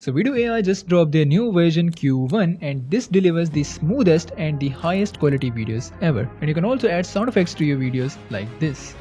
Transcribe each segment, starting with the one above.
So VIDU AI just dropped their new version Q1 and this delivers the smoothest and the highest quality videos ever. And you can also add sound effects to your videos like this.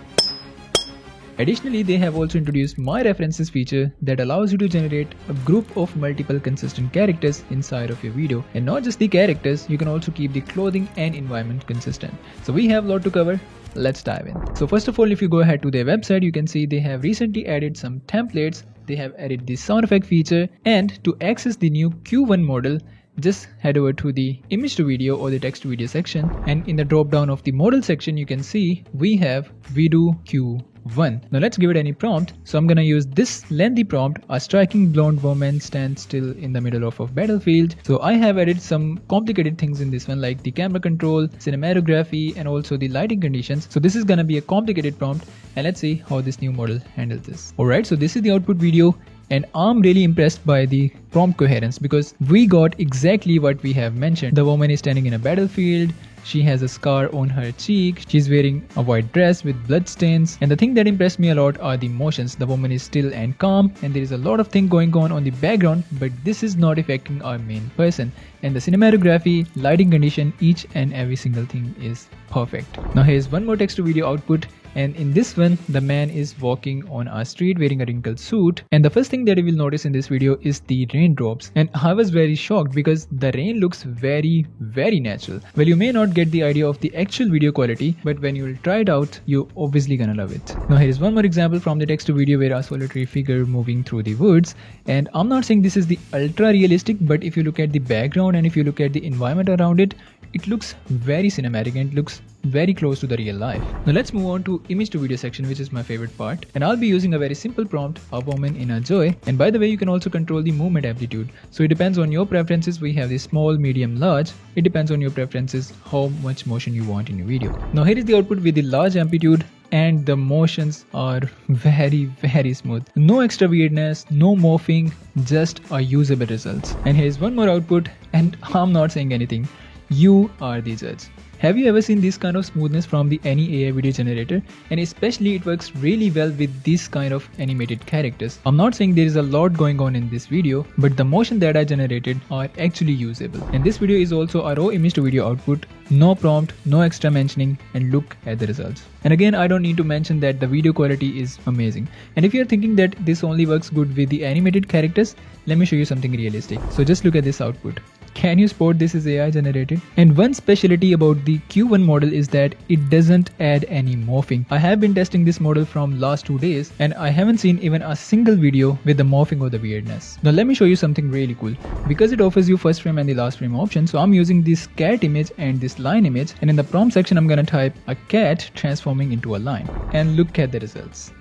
Additionally, they have also introduced My References feature that allows you to generate a group of multiple consistent characters inside of your video. And not just the characters, you can also keep the clothing and environment consistent. So we have a lot to cover. Let's dive in. So first of all, if you go ahead to their website, you can see they have recently added some templates. They have added the sound effect feature, and to access the new Q1 model, just head over to the image to video or the text to video section, and in the drop down of the model section you can see we have VIDU Q1. Now let's give it any prompt. So I'm gonna use this lengthy prompt: a striking blonde woman stands still in the middle of a battlefield. So I have added some complicated things in this one, like the camera control, cinematography, and also the lighting conditions. So this is gonna be a complicated prompt, and let's see how this new model handles this. Alright, so this is the output video. And I'm really impressed by the prompt coherence because we got exactly what we have mentioned. The woman is standing in a battlefield. She has a scar on her cheek. She's wearing a white dress with blood stains. And the thing that impressed me a lot are the motions. The woman is still and calm, and there is a lot of thing going on the background, but this is not affecting our main person. And the cinematography, lighting condition, each and every single thing is perfect. Now here's one more text to video output. And in this one, the man is walking on a street wearing a wrinkled suit. And the first thing that you will notice in this video is the raindrops. And I was very shocked because the rain looks very natural. Well, you may not get the idea of the actual video quality, but when you will try it out, you're obviously gonna love it. Now here is one more example from the text to video where a solitary figure moving through the woods. And I'm not saying this is the ultra realistic, but if you look at the background and if you look at the environment around it, it looks very cinematic and it looks very close to the real life. Now let's move on to image to video section, which is my favorite part. And I'll be using a very simple prompt: a woman in a joy. And by the way, you can also control the movement amplitude. So it depends on your preferences. We have the small, medium, large. It depends on your preferences how much motion you want in your video. Now here is the output with the large amplitude, and the motions are very smooth. No extra weirdness, no morphing, just a usable results. And here's one more output, and I'm not saying anything. You are the judge. Have you ever seen this kind of smoothness from the any AI video generator? And especially it works really well with this kind of animated characters. I'm not saying there is a lot going on in this video, but the motion that I generated are actually usable. And this video is also a raw image to video output, no prompt, no extra mentioning, and look at the results. And again, I don't need to mention that the video quality is amazing. And if you're thinking that this only works good with the animated characters, let me show you something realistic. So just look at this output. Can you spot this is AI generated? And one specialty about the Q1 model is that it doesn't add any morphing. I have been testing this model from last 2 days and I haven't seen even a single video with the morphing or the weirdness. Now let me show you something really cool. Because it offers you first frame and the last frame option, so I'm using this cat image and this line image, and in the prompt section I'm gonna type a cat transforming into a line, and look at the results.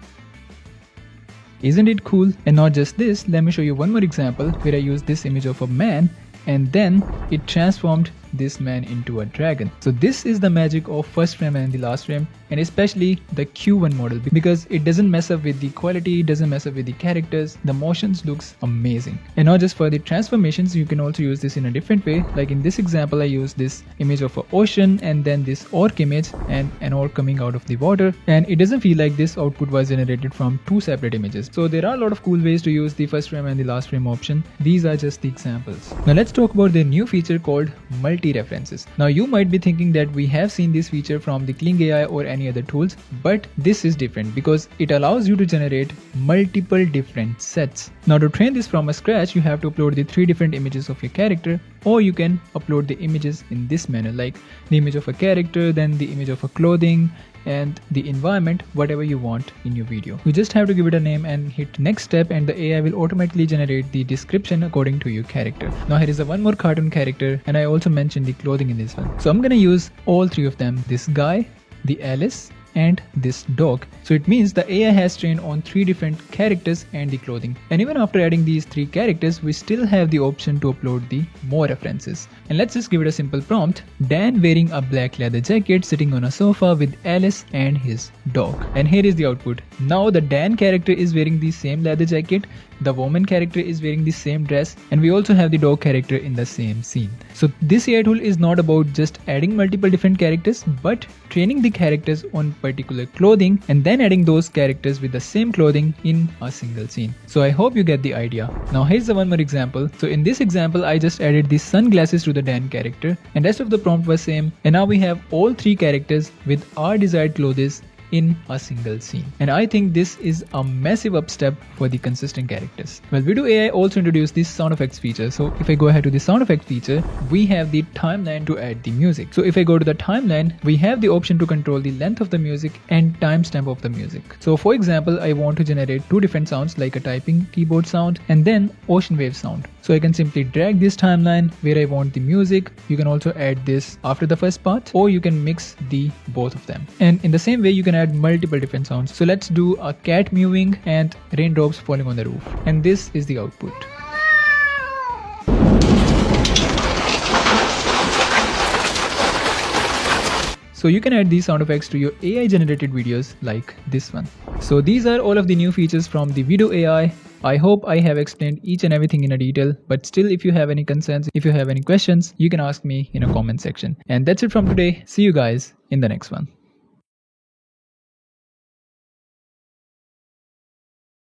Isn't it cool? And not just this, let me show you one more example where I use this image of a man, and then it transformed this man into a dragon. So this is the magic of first frame and the last frame, and especially the Q1 model, because it doesn't mess up with the quality, it doesn't mess up with the characters. The motions looks amazing. And not just for the transformations, you can also use this in a different way. Like in this example, I use this image of an ocean and then this orc image and an orc coming out of the water, and it doesn't feel like this output was generated from two separate images. So there are a lot of cool ways to use the first frame and the last frame option. These are just the examples. Now let's talk about the new feature called multi-references. Now you might be thinking that we have seen this feature from the Kling AI or any other tools, but this is different because it allows you to generate multiple different sets. Now to train this from scratch, you have to upload the 3 different images of your character, or you can upload the images in this manner, like the image of a character, then the image of a clothing, and the environment, whatever you want in your video. You just have to give it a name and hit next step, and the AI will automatically generate the description according to your character. Now here is a one more cartoon character, and I also mentioned the clothing in this one. So I'm gonna use all 3 of them: this guy, the Alice, and this dog. So it means the AI has trained on 3 different characters and the clothing. And even after adding these 3 characters, we still have the option to upload the more references. And let's just give it a simple prompt: Dan wearing a black leather jacket sitting on a sofa with Alice and his dog. And here is the output. Now the Dan character is wearing the same leather jacket the woman character is wearing the same dress, and we also have the dog character in the same scene. So this AI tool is not about just adding multiple different characters, but training the characters on particular clothing and then adding those characters with the same clothing in a single scene. So I hope you get the idea. Now here's the one more example. So in this example, I just added the sunglasses to the Dan character, and rest of the prompt was same, and now we have all three characters with our desired clothes in a single scene. And I think this is a massive upstep for the consistent characters. Well, VIDU AI also introduced this sound effects feature. So if I go ahead to the sound effect feature, we have the timeline to add the music. So if I go to the timeline, we have the option to control the length of the music and timestamp of the music. So for example, I want to generate two different sounds, like a typing keyboard sound and then ocean wave sound. So I can simply drag this timeline where I want the music. You can also add this after the first part, or you can mix the both of them. And in the same way, you can add multiple different sounds. So let's do a cat mewing and raindrops falling on the roof. And this is the output. So you can add these sound effects to your AI generated videos like this one. So these are all of the new features from the VIDU AI. I hope I have explained each and everything in a detail, but still, if you have any concerns, if you have any questions, you can ask me in a comment section. And that's it from today. See you guys in the next one.